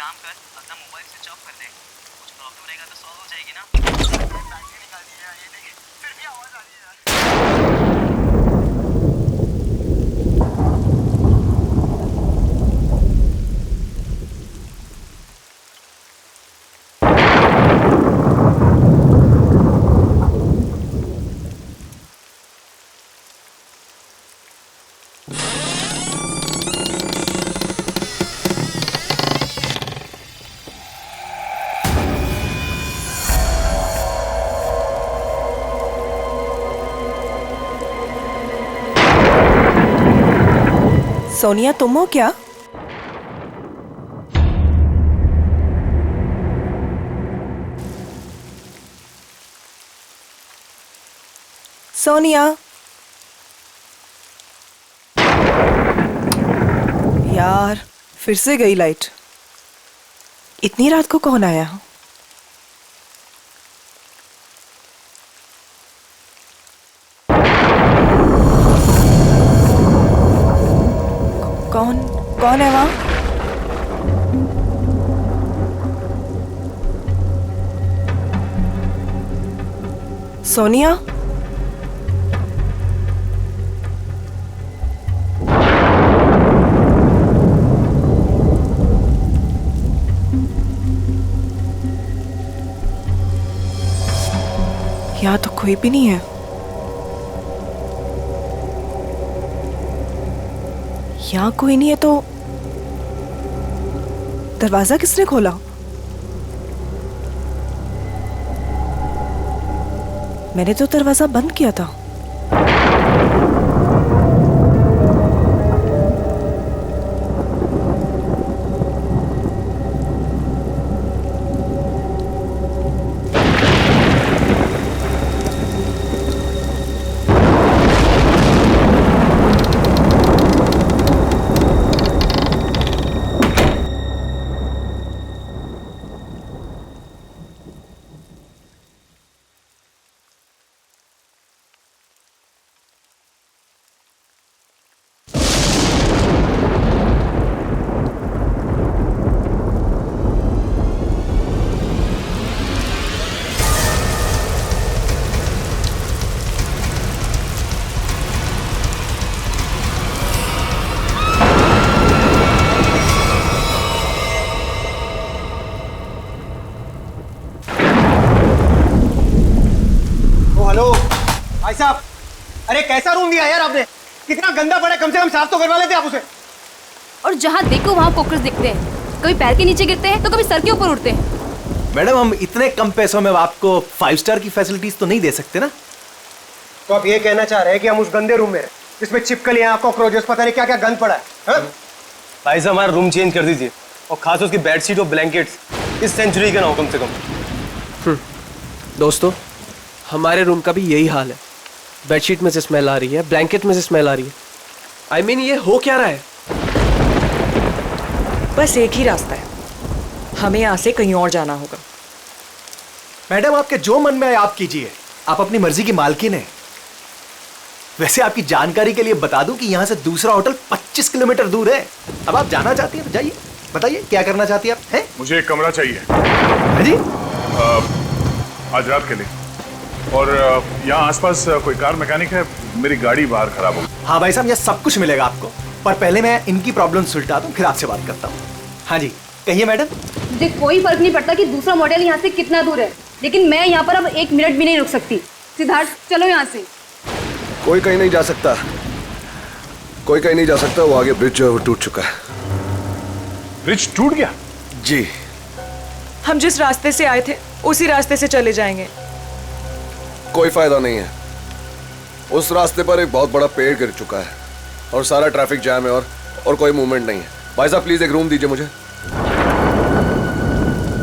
काम कर, अपना मोबाइल स्विच ऑफ कर दे। कुछ प्रॉब्लम रहेगा तो सॉल्व हो जाएगी ना। बैटरी निकाल दी है, ये देखिए फिर भी आवाज आ रही है। सोनिया, तुम हो क्या? सोनिया, यार फिर से गई लाइट। इतनी रात को कौन आया? कौन है वहां? सोनिया, यहाँ तो कोई भी नहीं है। यहाँ कोई नहीं है तो दरवाजा किसने खोला? मैंने तो दरवाजा बंद किया था। भाई साहब, अरे कैसा रूम दिया यार आपने? कितना गंदा पड़ा है, कम से कम साफ तो करवा लेते आप उसे। और जहाँ देखो वहाँ कॉकरोच दिखते हैं, कभी पैर के नीचे गिरते हैं तो कभी सर के ऊपर उड़ते हैं। मैडम, हम इतने कम पैसों में आपको 5 स्टार की फैसिलिटीज तो नहीं दे सकते ना। तो आप ये कहना चाह रहे हैं कि हम उस गंदे रूम में जिसमें छिपकलियां, कॉकरोचेस, पता नहीं क्या क्या गंद पड़ा है? भाई साहब, हमारा रूम चेंज कर दीजिए, और खास उसकी बेडशीट और ब्लैंकेट्स इस सेंचुरी के ना हो कम से कम। दोस्तों, हमारे रूम का भी यही हाल है। बेडशीट में से स्मेल आ रही है, ब्लैंकेट में से स्मेल आ रही है। I mean, ये हो क्या रहा है? बस एक ही रास्ता है, हमें यहाँ से कहीं और जाना होगा। मैडम, आपके जो मन में आए आप कीजिए, आप अपनी मर्जी की मालकिन हैं। वैसे आपकी जानकारी के लिए बता दूं कि यहाँ से दूसरा होटल 25 किलोमीटर दूर है। अब आप जाना चाहती हैं तो जाइए, बताइए क्या करना चाहती हैं आप? हैं? मुझे एक कमरा चाहिए। हाँ जी? आज रात के लिए। और यहाँ आसपास कोई कार मैकेनिक है? मेरी गाड़ी बाहर खराब हो गई। हाँ भाई साहब, यह सब कुछ मिलेगा आपको, पर पहले मैं इनकी प्रॉब्लम सुलझा दूं, फिर आपसे बात करता हूँ। हाँ जी, कहिए मैडम। मुझे कोई फर्क नहीं पड़ता कि दूसरा मॉडल यहाँ से कितना दूर है, लेकिन मैं यहाँ पर अब 1 मिनट भी नहीं रुक सकती। सिद्धार्थ, चलो यहाँ से। कोई कहीं नहीं जा सकता, कोई कहीं नहीं जा सकता। वो आगे ब्रिज जो है वो टूट चुका है। ब्रिज टूट गया? जी। हम जिस रास्ते से आए थे उसी रास्ते से चले जाएंगे। कोई फायदा नहीं है, उस रास्ते पर एक बहुत बड़ा पेड़ गिर चुका है और सारा ट्रैफिक जैम है और कोई मूवमेंट नहीं है। भाई साहब, प्लीज एक रूम दीजिए मुझे।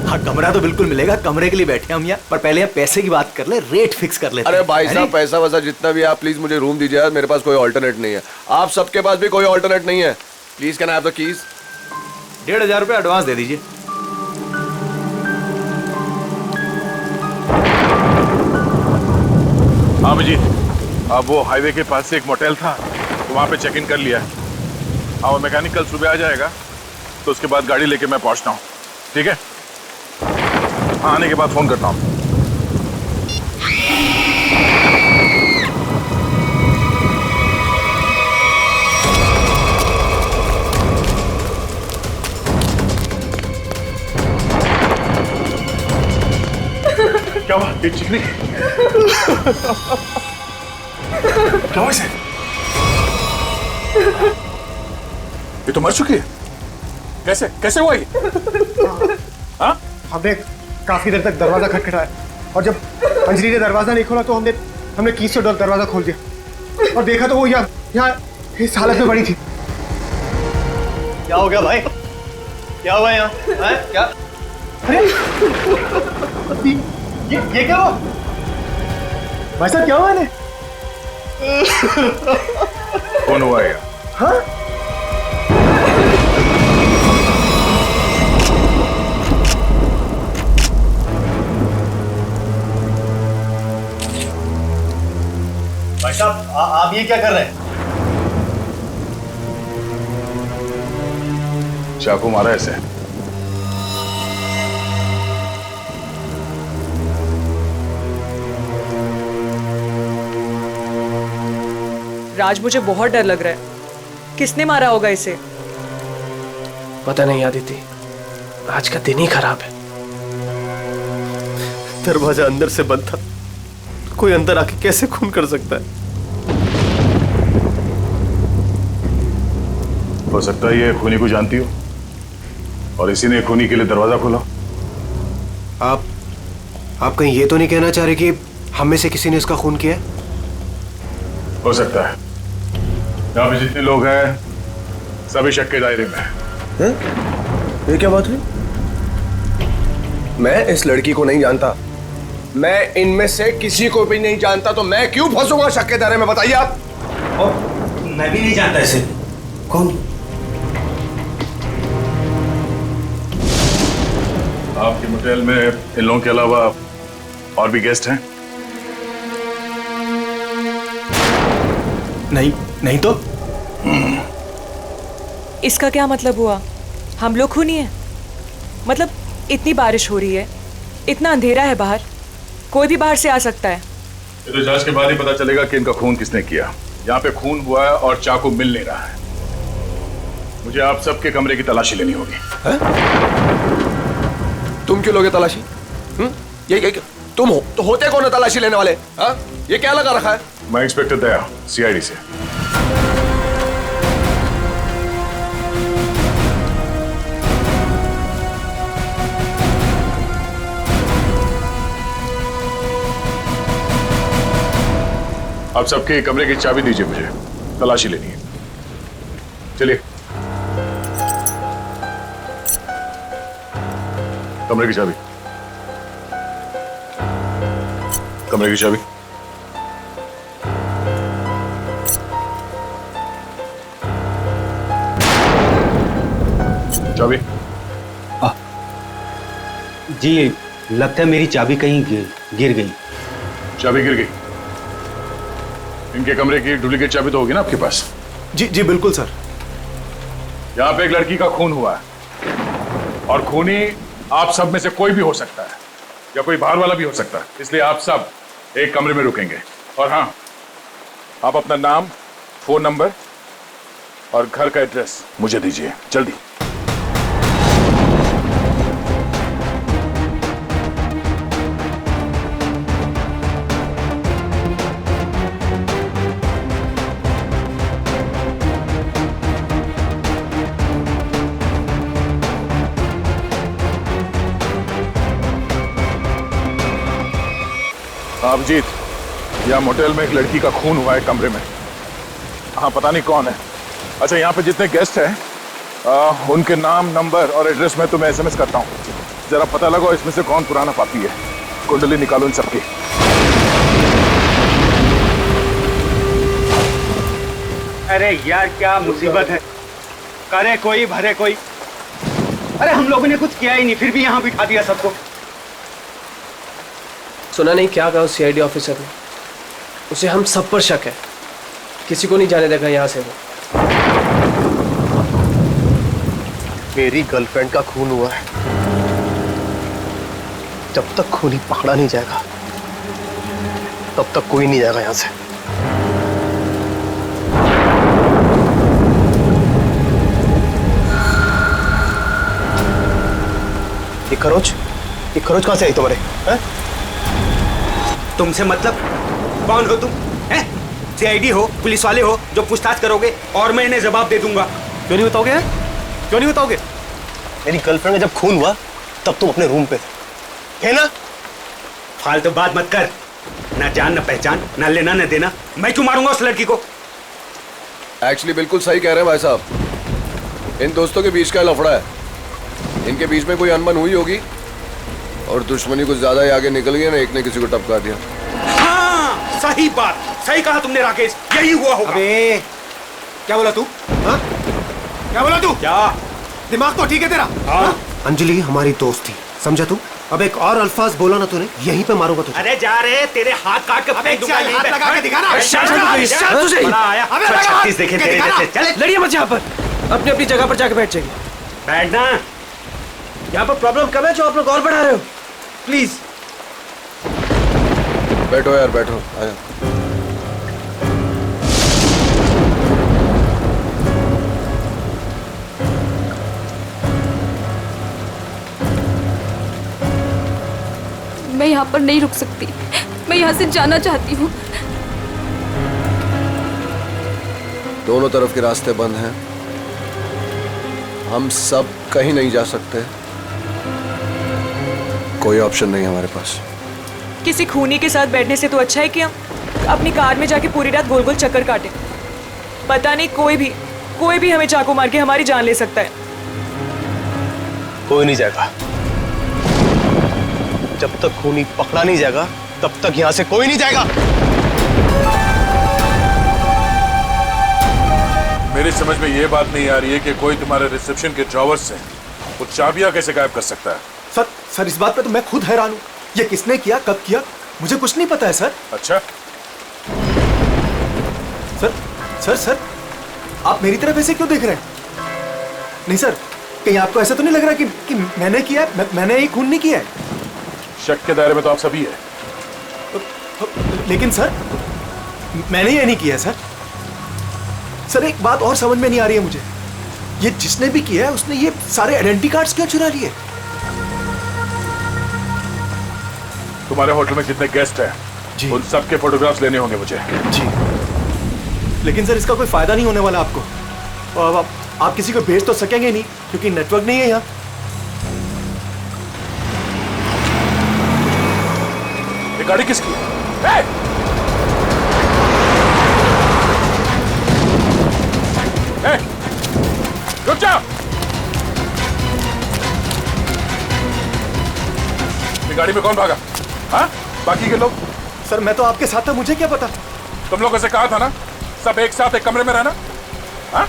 हाँ, कमरा तो बिल्कुल मिलेगा, कमरे के लिए बैठे हम यहाँ, पर पहले यहाँ पैसे की बात कर ले, रेट फिक्स कर लेते हैं। अरे भाई साहब, पैसा वैसा जितना भी आप, प्लीज मुझे रूम दीजिए यार। मेरे पास कोई ऑल्टरनेट नहीं है, आप सबके पास भी कोई ऑल्टरनेट नहीं है। Please can I have the keys? 1500 रुपये एडवांस दे दीजिए। हाँ अभिजीत, अब वो हाईवे के पास से एक मोटेल था, तो वहाँ पे चेक इन कर लिया है। हाँ, वो मैकेनिक कल सुबह आ जाएगा, तो उसके बाद गाड़ी लेके मैं पहुँचता हूँ। ठीक है? हाँ, आने के बाद फोन करता हूँ। क्या हुआ? ये चिकनी क्या हुआ इसे? ये तो मर चुकी है। कैसे कैसे हुआ ये? हाँ? हमने काफी देर तक दरवाजा खटखटाया और जब अंजलि ने दरवाजा नहीं खोला तो हमने कीज से दरवाजा खोल दिया और देखा तो वो यहाँ इस हालत में पड़ी थी। क्या हो गया भाई? क्या हुआ यहाँ? क्या? अरे ये क्या हुआ? भाई साहब क्या हुआ इन्हें? कौन हुआ ये? हाँ? भाई साहब आप ये क्या कर रहे हैं? चाकू मारा ऐसे। राज, मुझे बहुत डर लग रहा है। किसने मारा होगा इसे? पता नहीं आदिति, आज का दिन ही खराब है। दरवाजा अंदर से बंद था, कोई अंदर आके कैसे खून कर सकता है? हो सकता है ये खूनी को जानती हो और इसी ने खूनी के लिए दरवाजा खोला। आप कहीं ये तो नहीं कहना चाह रहे कि हम में से किसी ने इसका खून किया है? हो सकता है। यहाँ पे जितने लोग हैं सभी शक के दायरे में हैं। ये क्या बात हुई? मैं इस लड़की को नहीं जानता, मैं इनमें से किसी को भी नहीं जानता, तो मैं क्यों फंसूंगा शक के दायरे में? बताइए आप। मैं भी नहीं जानता इसे। कौन? आपके मोटेल में इन लोगों के अलावा और भी गेस्ट हैं? नहीं तो इसका क्या मतलब हुआ? हम लोग खूनी हैं? मतलब इतनी बारिश हो रही है, इतना अंधेरा है बाहर, कोई भी बाहर से आ सकता है। ये तो जांच के बाद ही पता चलेगा कि इनका खून किसने किया। यहाँ पे खून हुआ है और चाकू मिल नहीं रहा है। मुझे आप सबके कमरे की तलाशी लेनी होगी। तुम क्यों लोगे तलाशी? ये तुम हो तो होते कौन है तलाशी लेने वाले? हाँ? ये क्या लगा रखा है? मैं इंस्पेक्टर दया, सीआईडी से। आप सबके कमरे की चाबी दीजिए, मुझे तलाशी लेनी है। चलिए। कमरे की चाबी। कमरे की चाबी। चाबी। जी लगता है मेरी चाबी कहीं गिर गई। चाबी गिर गई? इनके कमरे की डुप्लीकेट चाबी तो होगी ना आपके पास? जी बिल्कुल सर। यहाँ पे एक लड़की का खून हुआ है और खूनी आप सब में से कोई भी हो सकता है या कोई बाहर वाला भी हो सकता है, इसलिए आप सब एक कमरे में रुकेंगे। और हाँ, आप अपना नाम, फोन नंबर और घर का एड्रेस मुझे दीजिए जल्दी। अभिजीत, यहाँ मोटेल में एक लड़की का खून हुआ है कमरे में। हाँ, पता नहीं कौन है। अच्छा, यहाँ पे जितने गेस्ट हैं उनके नाम, नंबर और एड्रेस में तुम्हें एसएमएस करता हूँ। जरा पता लगाओ इसमें से कौन पुराना पापी है। कुंडली निकालो इन सबकी। अरे यार क्या मुसीबत है। करे कोई भरे कोई। अरे हम लोगों ने कुछ किया ही नहीं, फिर भी यहाँ बिठा दिया सबको। सुना नहीं क्या कहा उस सीआईडी ऑफिसर ने? उसे हम सब पर शक है, किसी को नहीं जाने देगा यहाँ से वो। मेरी गर्लफ्रेंड का खून हुआ है। जब तक खूनी पकड़ा नहीं जाएगा तब तक कोई नहीं जाएगा यहां से। ये खरोच कहां से आई तुम्हारे? हैं? तुमसे मतलब? कौन हो तुम? हैं? सीआईडी हो, पुलिस वाले हो जो पूछताछ करोगे और मैं इन्हें जवाब दे दूंगा। क्यों नहीं बताओगे? क्यों नहीं बताओगे? मेरी गर्लफ्रेंड का जब खून हुआ तब तुम अपने रूम पे थे, है ना? फालतू बात मत कर। ना जान ना पहचान, ना लेना ना देना। मैं क्यों मारूंगा उस लड़की को? एक्चुअली बिल्कुल सही कह रहे हैं भाई साहब। इन दोस्तों के बीच का लफड़ा है। इनके बीच में कोई अनबन हुई होगी और दुश्मनी कुछ ज्यादा ही आगे निकल गई ना, एक ने किसी को टपका दिया। हाँ, सही बात, सही कहा तुमने राकेश, यही हुआ होगा। अबे क्या बोला तू? हाँ? क्या बोला तू? क्या दिमाग तो ठीक है तेरा? हाँ? अंजलि हमारी दोस्त थी, समझा तू? अब एक और अल्फाज बोला ना तूने, यहीं पे मारूंगा तुझे। अरे जा रहे, तेरे हाथ काट के फेंक दूंगा यहीं पे। लगा के दिखा ना। बड़ा आया। 36 देखे तेरे जैसे। चले लड़िए मत यहाँ पर, अपनी अपनी जगह पर जाके बैठ जाइए। बैठना। यहाँ पर प्रॉब्लम कम है जो आप लोग और बढ़ा रहे हो। प्लीज बैठो यार, बैठो। आया। मैं यहाँ पर नहीं रुक सकती, मैं यहाँ से जाना चाहती हूँ। दोनों तरफ के रास्ते बंद हैं। हम सब कहीं नहीं जा सकते। कोई ऑप्शन नहीं है हमारे पास। किसी खूनी के साथ बैठने से तो अच्छा है कि हम अपनी कार में जाके पूरी रात गोल गोल चक्कर काटें। पता नहीं कोई भी हमें चाकू मार के हमारी जान ले सकता है। कोई नहीं जाएगा। जब तक खूनी पकड़ा नहीं जाएगा तब तक यहां से कोई नहीं जाएगा। मेरी समझ में ये बात नहीं आ रही है कि कोई तुम्हारे रिसेप्शन के ड्रॉवर से वो चाबियां कैसे गायब कर सकता है। सर इस बात पे तो मैं खुद हैरान हूँ। ये किसने किया, कब किया, मुझे कुछ नहीं पता है सर। अच्छा, सर आप मेरी तरफ ऐसे क्यों देख रहे हैं? नहीं सर, कहीं आपको ऐसा तो नहीं लग रहा कि मैंने किया है? मैंने ये खून नहीं किया है। शक के दायरे में तो आप सभी है। लेकिन सर मैंने ये नहीं किया है सर। एक बात और समझ में नहीं आ रही है मुझे। ये जिसने भी किया है उसने ये सारे आइडेंटिटी कार्ड्स क्यों चुरा लिए? तुम्हारे होटल में जितने गेस्ट हैं जी, उन सबके फोटोग्राफ्स लेने होंगे मुझे। जी, लेकिन सर इसका कोई फायदा नहीं होने वाला आपको। और आप किसी को भेज तो सकेंगे नहीं क्योंकि नेटवर्क नहीं है यहाँ। ये गाड़ी किसकी है? रुक जाओ। ये गाड़ी में कौन भागा? हाँ? बाकी के लोग? सर मैं तो आपके साथ था, मुझे क्या पता। तुम लोगों से कहा था ना सब एक साथ एक कमरे में रहना। हाँ?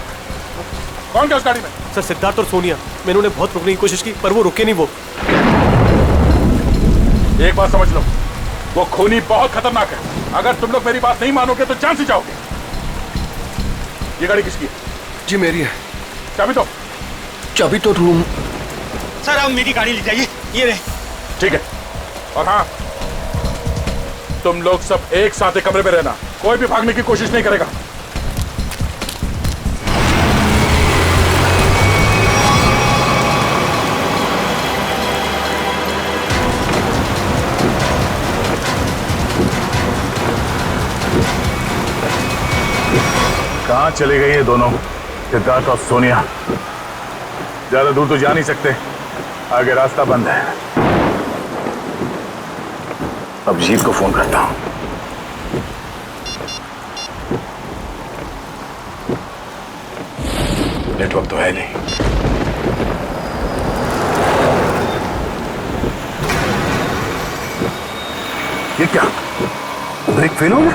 कौन गया उस गाड़ी में? सर सिद्धार्थ और सोनिया। मैंने उन्हें बहुत रोकने की कोशिश की पर वो रुके नहीं। वो एक बात समझ लो, वो खूनी बहुत खतरनाक है। अगर तुम लोग मेरी बात नहीं मानोगे तो जान से जाओगे। ये गाड़ी किसकी है? जी मेरी है। चाबी तो रूम। सर अब मेरी गाड़ी ले जाइए, ये रहे। ठीक है। और हाँ, तुम लोग सब एक साथ एक कमरे में रहना, कोई भी भागने की कोशिश नहीं करेगा। कहां चले गए ये दोनों, सिद्धार्थ और सोनिया? ज्यादा दूर तो जा नहीं सकते, आगे रास्ता बंद है। अब जीत को फोन करता हूं। नेटवर्क तो है नहीं। ये क्या, ब्रेक फेल हो गया?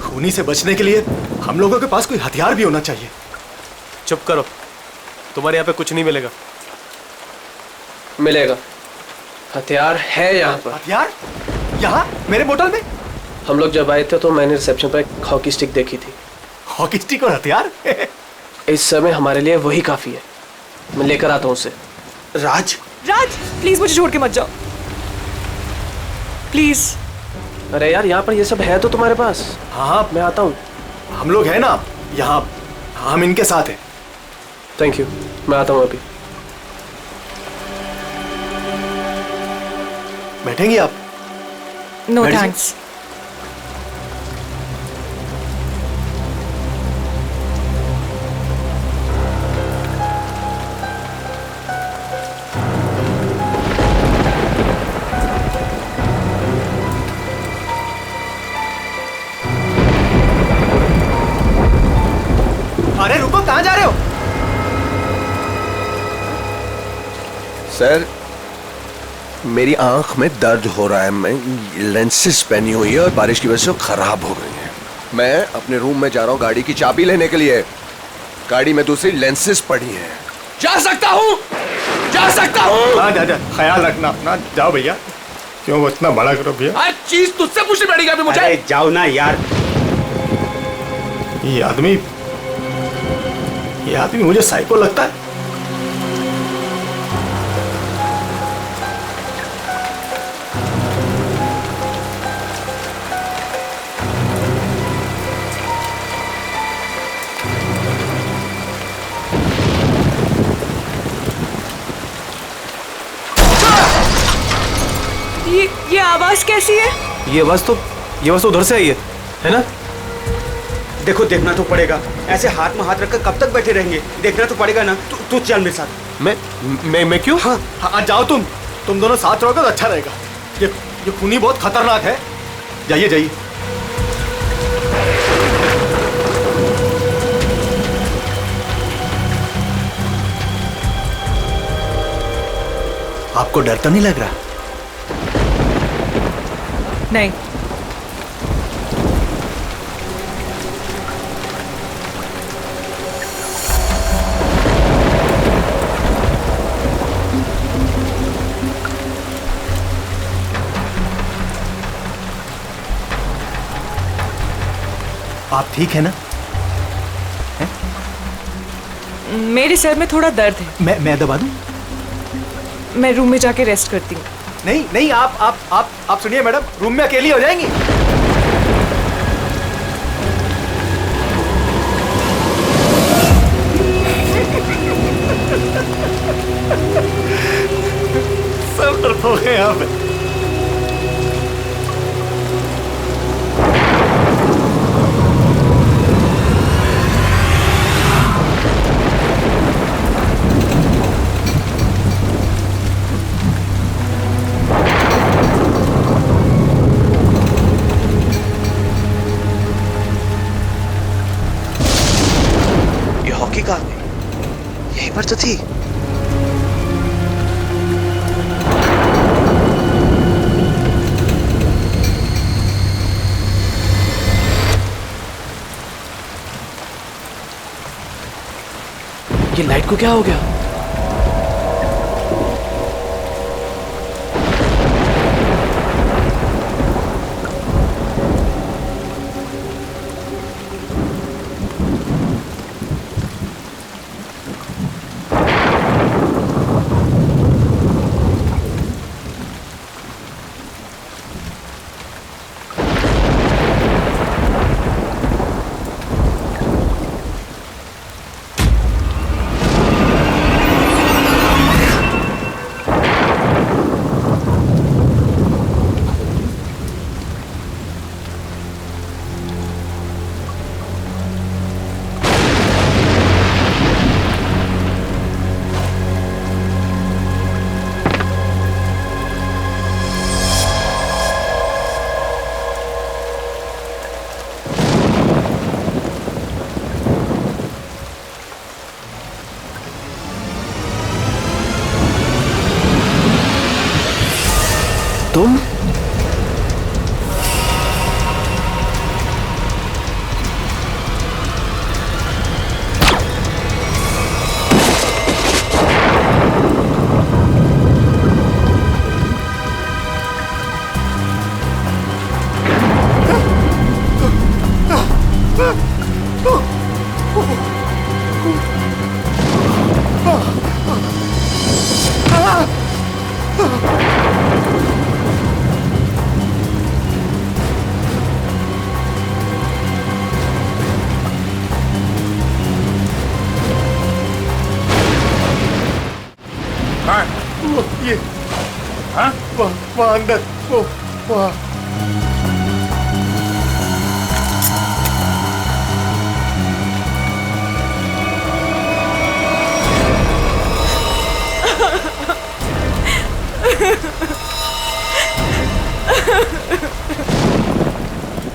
खूनी से बचने के लिए हम लोगों के पास कोई हथियार भी होना चाहिए। चुप करो, तुम्हारे यहाँ पे कुछ नहीं मिलेगा। मिलेगा, हथियार है यहाँ पर। हथियार? यहाँ मेरे बोतल में? हम लोग जब आए थे तो मैंने रिसेप्शन पर एक हॉकी स्टिक देखी थी। हॉकी स्टिक और हथियार? इस समय हमारे लिए वही काफी है। मैं लेकर आता हूँ उसे। राज, राज प्लीज मुझे छोड़ के मत जाओ, प्लीज। अरे यार, यहाँ पर ये सब है तो तुम्हारे पास। हाँ, मैं आता हूँ। हम लोग हैं ना यहाँ, हम इनके साथ हैं। थैंक यू, मैं आता हूँ अभी। बैठेंगी आप? नो बैठ जाओ। थैंक्स। अरे रुको, कहाँ जा रहे हो? सर, मेरी आंख में दर्द हो रहा है। मैं लेंसेज पहनी हुई है और बारिश की वजह से वो खराब हो गई है। मैं अपने रूम में जा रहा हूँ गाड़ी की चाबी लेने के लिए। गाड़ी में दूसरी लेंसेज पड़ी है। जा सकता हूँ, जा सकता हूँ। हाँ, जा, ख्याल रखना अपना। जाओ भैया। क्यों इतना बड़ा करो भैया? हर चीज तुझसे पूछनी पड़ेगी अभी मुझे। अरे जाओ ना यार। ये आदमी मुझे साइको लगता है। ये आवाज कैसी है? ये आवाज तो उधर से आई है ना? देखो, देखना तो पड़ेगा। ऐसे हाथ में हाथ रखकर कब तक बैठे रहेंगे? देखना तो पड़ेगा ना। तू चल मेरे साथ। मैं क्यों? हाँ, जाओ तुम दोनों साथ रहोगे तो अच्छा रहेगा। ये खूनी बहुत खतरनाक है। जाइए जाइए। आपको डर तो नहीं लग रहा? नहीं। आप ठीक है ना? मेरे सर में थोड़ा दर्द है। मैं दबा दूं? मैं रूम में जाके रेस्ट करती हूँ। नहीं, आप सुनिए मैडम, रूम में अकेली हो जाएंगी। सब डरपोक हैं यहाँ पे। यहीं पर तो थी। ये लाइट को क्या हो गया? हाँ? वहाँ अंदर वो वहाँ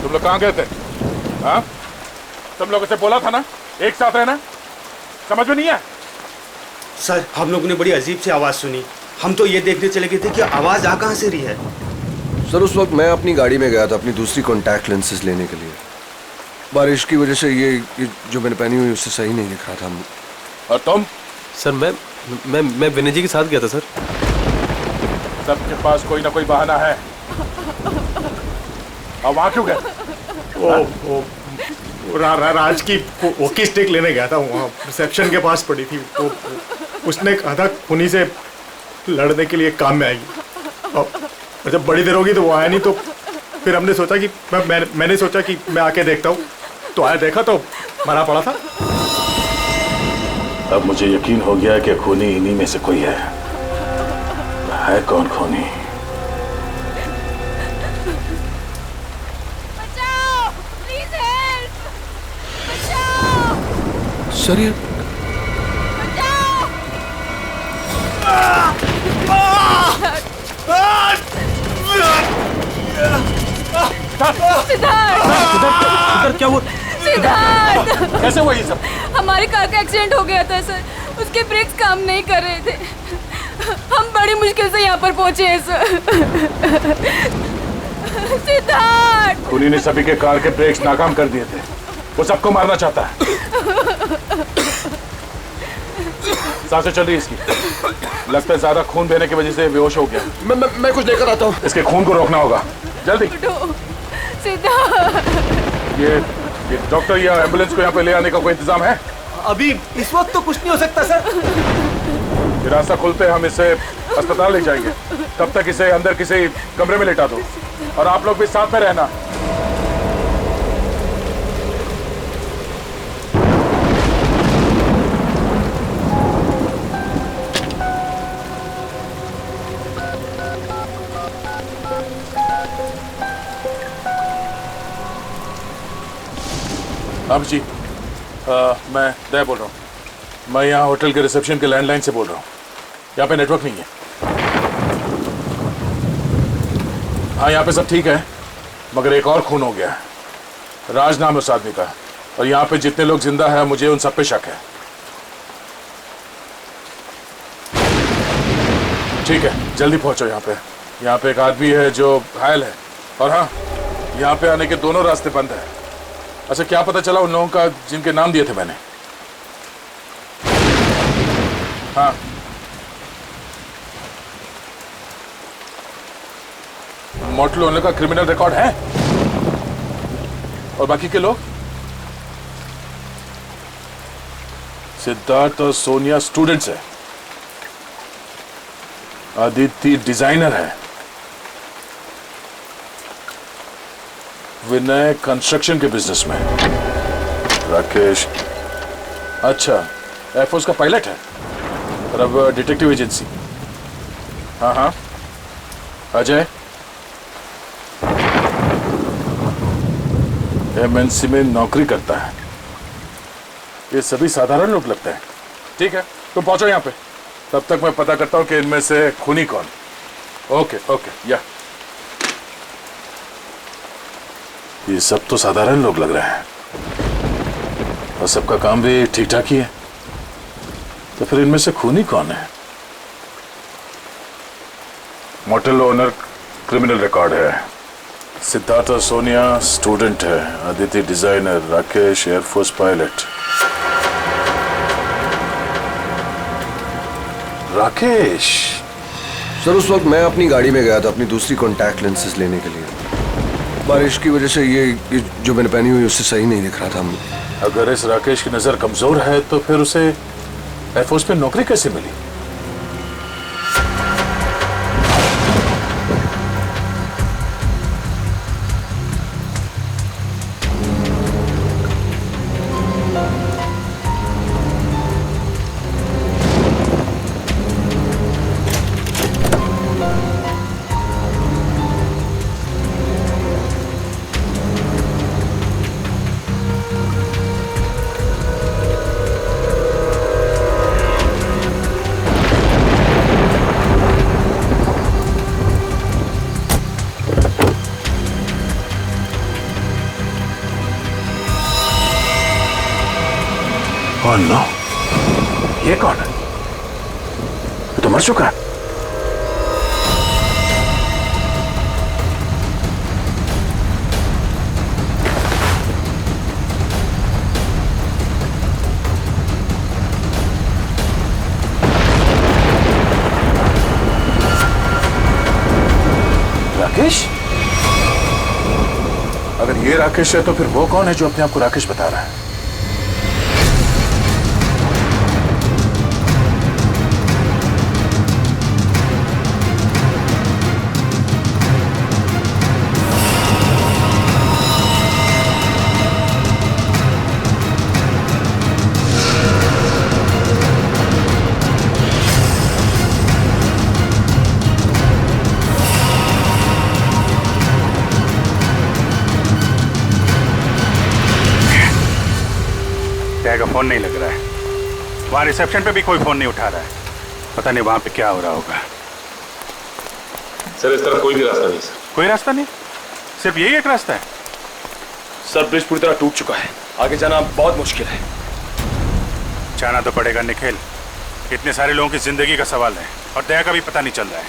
तुम लोग कहाँ गए थे? हाँ? तुम लोगों से बोला था ना एक साथ रहना, समझ में नहीं है? सर हम लोगों ने बड़ी अजीब सी आवाज़ सुनी, हम तो ये देखने चले गए थे कि आवाज़ आ कहाँ से रही है। सर उस वक्त मैं अपनी गाड़ी में गया था अपनी दूसरी कॉन्टैक्ट लेंसेज लेने के लिए। बारिश की वजह से ये जो मैंने पहनी हुई उससे सही नहीं दिख रहा था। और तुम? सर मैं विनय जी के साथ गया था सर। सबके पास कोई ना कोई बहाना है। अब वहाँ क्यों गए? राज की वॉकी स्टिक लेने गया था, वहाँ रिसेप्शन के पास पड़ी थी, तो उसने कहा था खूनी से लड़ने के लिए काम में आएगी। और जब बड़ी देर होगी तो वो आया नहीं, तो फिर हमने सोचा कि मैंने सोचा कि मैं आके देखता हूँ, तो आया देखा तो मरा पड़ा था। अब मुझे यकीन हो गया कि खूनी इन्हीं में से कोई है कौन खूनी? बचाओ, प्लीज हेल्प, बचाओ, सर ये बचाओ। सिद्धार्थ क्या हुआ? सिद्धार्थ, कैसे हुआ ये सब? हमारी कार का एक्सीडेंट हो गया था सर, उसके ब्रेक्स काम नहीं कर रहे थे, हम बड़ी मुश्किल से यहाँ पर पहुँचे हैं सर। सिद्धार्थ, खूनी ने सभी के कार के ब्रेक्स नाकाम कर दिए थे, वो सबको मारना चाहता है। सांसें चल रही है इसकी, लगता है ज्यादा खून देने की वजह से बेहोश हो गया। मैं कुछ लेकर आता हूँ। इसके खून को रोकना होगा, जल्दी। सिद्धार्थ, ये डॉक्टर या एम्बुलेंस को यहाँ पे ले आने का कोई इंतजाम है? अभी इस वक्त तो कुछ नहीं हो सकता सर। ये रास्ता खुलते हम इसे अस्पताल ले जाएंगे, तब तक इसे अंदर किसी कमरे में लेटा दो, और आप लोग भी साथ में रहना। अब जी मैं दया बोल रहा हूँ, मैं यहाँ होटल के रिसेप्शन के लैंडलाइन से बोल रहा हूँ, यहाँ पे नेटवर्क नहीं है। हाँ यहाँ पे सब ठीक है, मगर एक और खून हो गया है, राज नाम है उस आदमी का, और यहाँ पे जितने लोग जिंदा हैं मुझे उन सब पे शक है। ठीक है जल्दी पहुँचो यहाँ पे एक आदमी है जो घायल है, और हाँ यहाँ पे आने के दोनों रास्ते बंद है। अच्छा क्या पता चला उन लोगों का जिनके नाम दिए थे मैंने? हाँ मोटल ओनर का क्रिमिनल रिकॉर्ड है, और बाकी के लोग? सिद्धार्थ और सोनिया स्टूडेंट्स है, आदित्य डिजाइनर है, विनय कंस्ट्रक्शन के बिजनेस में, राकेश अच्छा एयरफोर्स का पायलट है, और अब डिटेक्टिव एजेंसी। हाँ हाँ अजय एमएनसी में नौकरी करता है। ये सभी साधारण लोग लगते हैं। ठीक है तुम पहुंचो यहाँ पे, तब तक मैं पता करता हूँ कि इनमें से खूनी कौन। ओके ओके या ये सब तो साधारण लोग लग रहे हैं, और सबका काम भी ठीक ठाक ही है, तो फिर इनमें से खूनी कौन है? मोटल ओनर क्रिमिनल रिकॉर्ड है, सिद्धार्थ और सोनिया स्टूडेंट है, Aditya designer, Rakesh air force pilot. Rakesh sir उस वक्त मैं अपनी गाड़ी में गया था अपनी दूसरी कॉन्टैक्ट लेंसेज लेने के लिए। बारिश की वजह से ये जो मैंने पहनी हुई उससे सही नहीं दिख रहा था। अगर इस राकेश की नजर कमजोर है तो फिर उसे एयरफोर्स में नौकरी कैसे मिली? ओह नो, ये कौन है? ये तो मर चुका है। राकेश? अगर ये राकेश है तो फिर वो कौन है जो अपने आप को राकेश बता रहा है? का फोन नहीं लग रहा है। वहां रिसेप्शन पे भी कोई फोन नहीं उठा रहा है। पता नहीं वहां पे क्या हो रहा होगा। सर इस तरफ कोई भी रास्ता नहीं सर। कोई रास्ता नहीं? सिर्फ यही एक रास्ता है? सर ब्रिज पूरी तरह टूट चुका है, आगे जाना बहुत मुश्किल है। जाना तो पड़ेगा निखिल, इतने सारे लोगों की जिंदगी का सवाल है और दया का भी पता नहीं चल रहा है।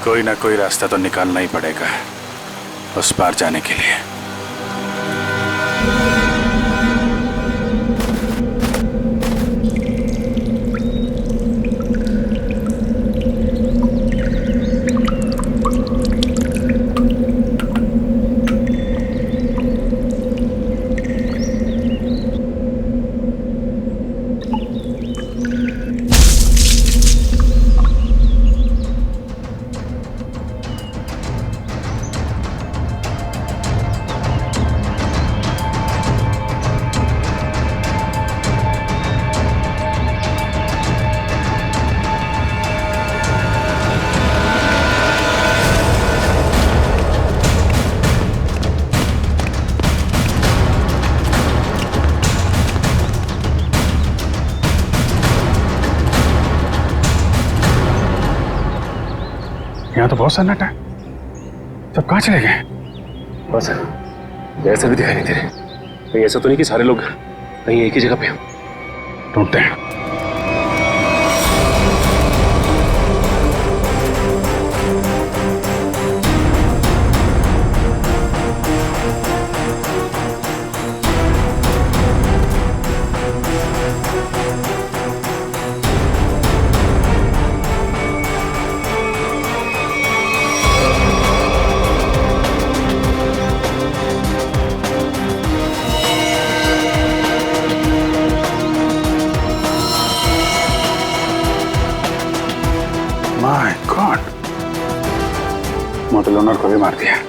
कोई ना कोई रास्ता तो निकालना ही पड़ेगा उस पार जाने के लिए। यहाँ तो बहुत सन्नाटा है, सब कहाँ चले गए? बस ऐसा भी दिखाई नहीं दे रहे। कहीं ऐसा तो नहीं कि सारे लोग कहीं एक ही जगह पे ढूंढते हैं। माय गॉड, मोटल ओनर को भी मार दिया।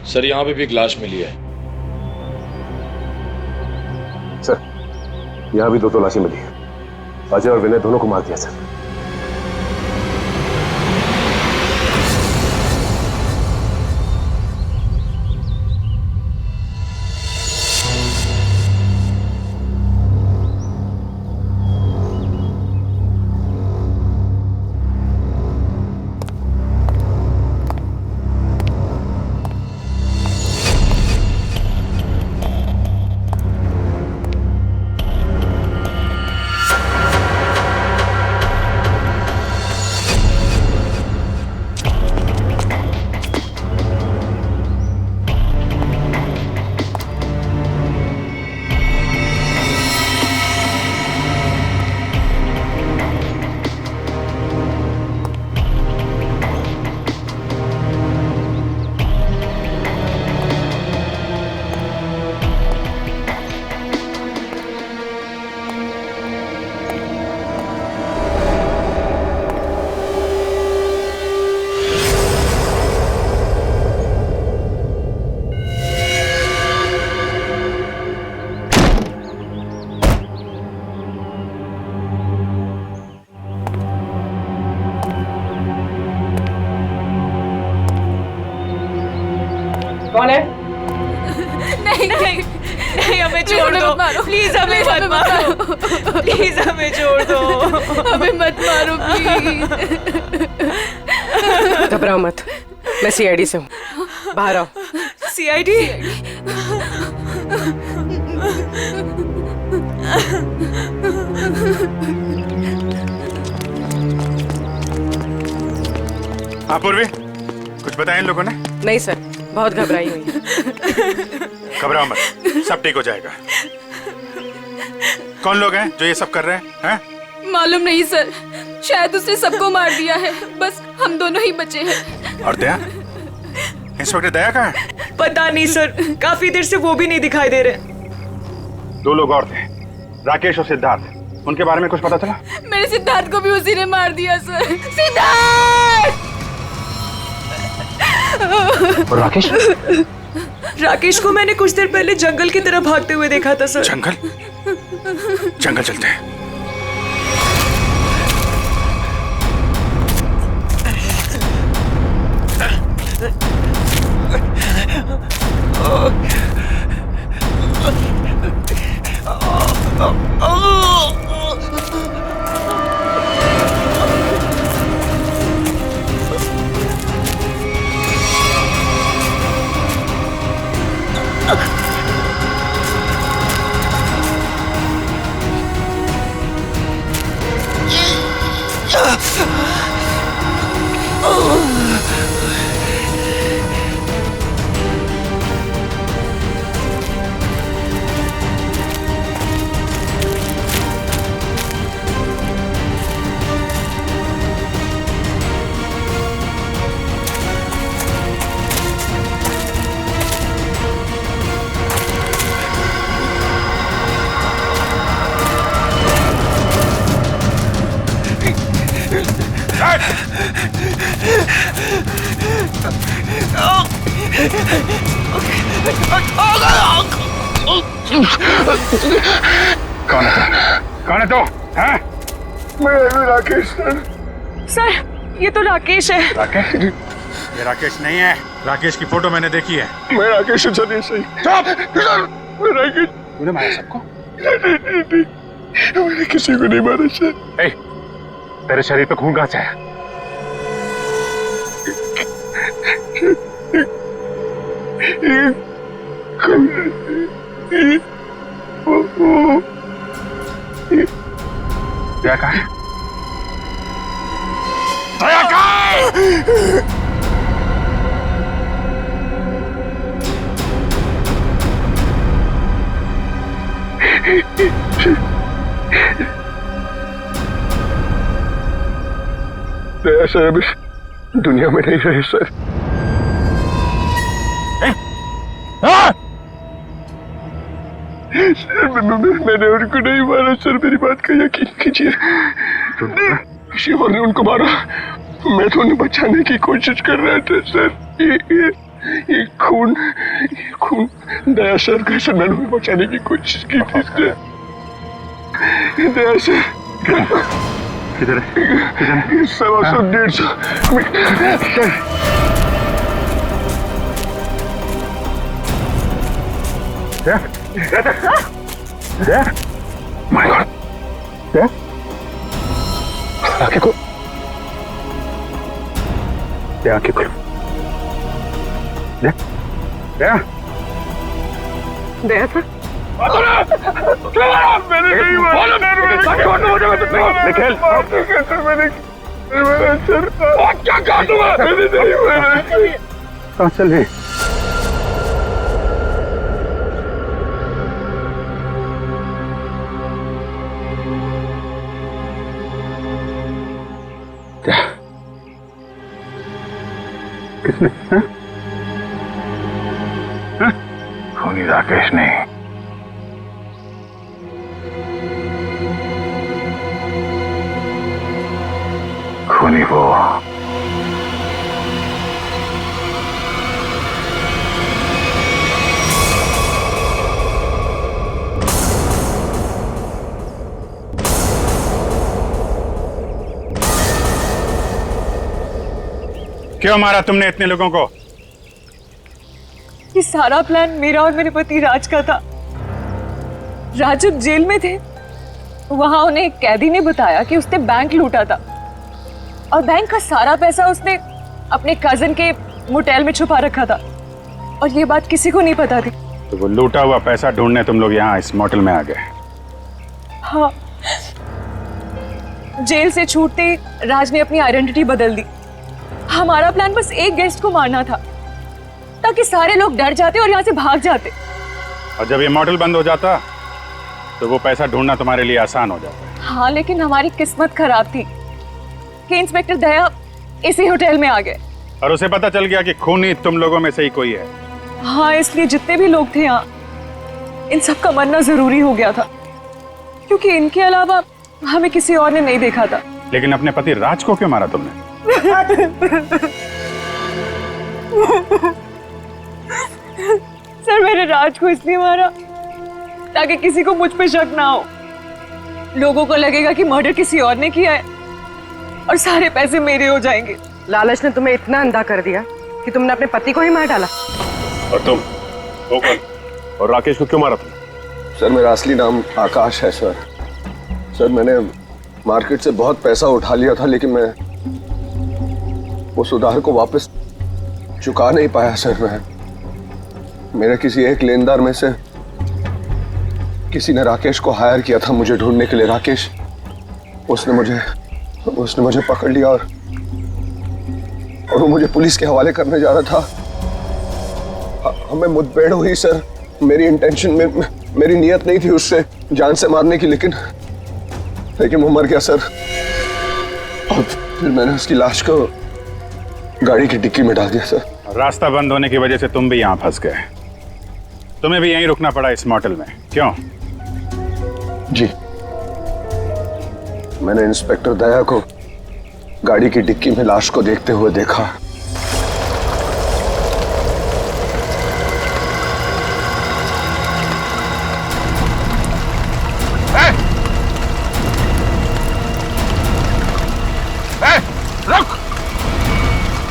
सर यहाँ पे भी एक लाश मिली है। सर यहाँ भी 2 तलाशी मिली है। अजय और विनय दोनों को मार दिया सर। नहीं नहीं हमें Please, छोड़ हमें दो मत मारो। प्लीज हमें Please, मत हमें मत मारो प्लीज हमें छोड़ दो हमें मत मारो प्लीज। घबराओ मत, मैं सीआईडी से हूँ, बाहर आओ। सीआईडी हाँ पूर्वी, कुछ बताया इन लोगों ने? नहीं सर, बहुत घबराई हुई है। घबराओ मत, सब ठीक हो जाएगा। कौन लोग हैं जो ये सब कर रहे हैं? मालूम नहीं सर, शायद उसने सबको मार दिया है, बस हम दोनों ही बचे हैं। और दया? इंस्पेक्टर दया कहाँ है? पता नहीं सर, काफी देर से वो भी नहीं दिखाई दे रहे। 2 लोग और थे, राकेश और सिद्धार्थ। उनके बारे में कुछ पता चला? मेरे सिद्धार्थ को भी उसी ने मार दिया सर। सिद्धार्थ! और राकेश? राकेश को मैंने कुछ देर पहले जंगल की तरफ भागते हुए देखा था सर। जंगल? जंगल चलते हैं। कौन है तो? हैं? मैं राकेश सर, ये तो राकेश है। राकेश? ये राकेश नहीं है। राकेश की फोटो मैंने देखी है। मैं राकेश सर सही। चुप! मैं राकेश। तूने मारा सबको? मैंने किसी को नहीं मारा सर। ए, तेरे शरीर पे खून कहाँ से है? दया कहाँ है? दया कहाँ है? दया सर अब इस दुनिया में नहीं रहे सर। मैंने उनको नहीं मारा सर, मेरी बात का यकीन कीजिए। किसी और ने उनको मारा, मैं तो उन्हें बचाने की कोशिश कर रहा था सर। ये खून दया सर का सर, मैंने उन्हें बचाने की कोशिश की थी सर। दया सर किधर है? 100-150 माय गॉड! आंखें खोल, आंखें खोल। दया दया सर, मैंने नहीं मारा सर। क्या काटूंगा? मैंने नहीं मारा। कहाँ चले? किसने? खूनी राकेश ने। खूनी वो। क्यों मारा तुमने इतने लोगों को? ये सारा प्लान मेरा और मेरे पति राज का था। राज जब जेल में थे वहां उन्हें एक कैदी ने बताया कि उसने बैंक लूटा था और बैंक का सारा पैसा उसने अपने कजिन के मोटेल में छुपा रखा था और ये बात किसी को नहीं पता थी। तो वो लूटा हुआ पैसा ढूंढने तुम लोग यहाँ इस मोटेल में आ गए? हाँ, जेल से छूटते ही राज ने अपनी आइडेंटिटी बदल दी। हमारा प्लान बस एक गेस्ट को मारना था ताकि सारे लोग डर जाते और यहाँ से भाग जाते। और जब ये मोटेल बंद हो जाता तो वो पैसा ढूंढना तुम्हारे लिए आसान हो जाता। हाँ, लेकिन हमारी किस्मत खराब थी कि इंस्पेक्टर दया इसी होटल में आ गए और उसे पता चल गया कि खूनी तुम लोगों में से ही कोई है। हाँ, इसलिए जितने भी लोग थे यहाँ इन सब का मरना जरूरी हो गया था क्योंकि इनके अलावा हमें किसी और ने नहीं देखा था। लेकिन अपने पति राज को क्यों मारा तुमने? सर, मैंने राज को इसलिए मारा ताकि किसी को मुझ पे शक ना हो। लोगों को लगेगा कि मर्डर किसी और ने किया है और सारे पैसे मेरे हो जाएंगे। लालच ने तुम्हें इतना अंधा कर दिया कि तुमने अपने पति को ही मार डाला। और तुम वो कौन? और राकेश को क्यों मारा तुम? सर, मेरा असली नाम आकाश है सर। सर, मैंने मार्केट से बहुत पैसा उठा लिया था लेकिन मैं उस उधार को वापस चुका नहीं पाया सर। मैं मेरे किसी एक लेनदार में से किसी ने राकेश को हायर किया था मुझे ढूंढने के लिए। राकेश उसने मुझे पकड़ लिया और वो मुझे पुलिस के हवाले करने जा रहा था। हमें मुठभेड़ हुई सर। मेरी इंटेंशन में मेरी नियत नहीं थी उससे जान से मारने की, लेकिन वो मर गया सर। और फिर मैंने उसकी लाश को गाड़ी की डिक्की में डाल दिया सर। रास्ता बंद होने की वजह से तुम भी यहाँ फंस गए। तुम्हें भी यहीं रुकना पड़ा इस मोटेल में, क्यों? जी, मैंने इंस्पेक्टर दया को गाड़ी की डिक्की में लाश को देखते हुए देखा।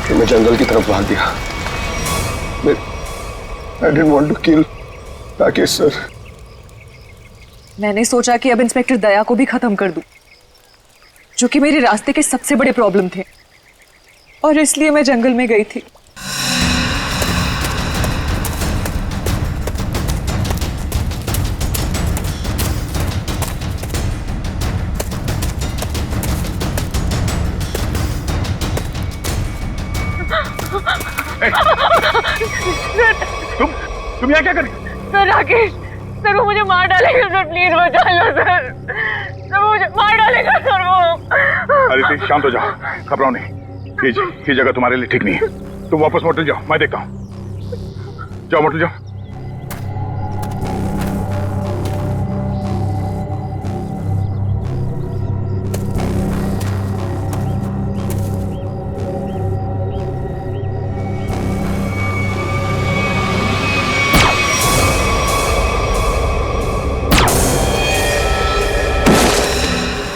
फिर मैं जंगल की तरफ भाग गया। I didn't want to kill Rakesh sir. मैंने सोचा कि अब इंस्पेक्टर दया को भी खत्म कर दूं, जो कि मेरे रास्ते के सबसे बड़े प्रॉब्लम थे, और इसलिए मैं जंगल में गई थी। तुम यहाँ क्या कर रही? सर, राकेश सर, वो मुझे मार डालेगा सर, प्लीज बचा लो सर। सर, वो मुझे मार डालेगा सर वो। अरे शांत हो जाओ, घबराओ नहीं। ये जगह तुम्हारे लिए ठीक नहीं है। तुम वापस मोटेल जाओ, मैं देखता हूँ। जाओ मोटेल जाओ।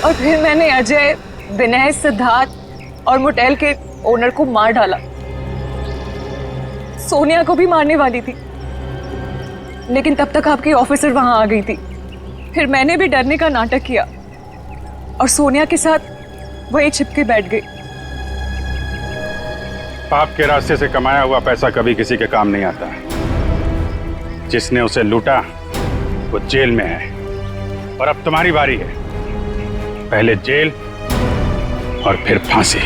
और फिर मैंने अजय, विनय, सिद्धार्थ और मोटेल के ओनर को मार डाला। सोनिया को भी मारने वाली थी, लेकिन तब तक आपकी ऑफिसर वहां आ गई थी। फिर मैंने भी डरने का नाटक किया और सोनिया के साथ वहीं छिप के बैठ गई। पाप के रास्ते से कमाया हुआ पैसा कभी किसी के काम नहीं आता। जिसने उसे लूटा वो जेल में है और अब तुम्हारी बारी है। पहले जेल और फिर फांसी।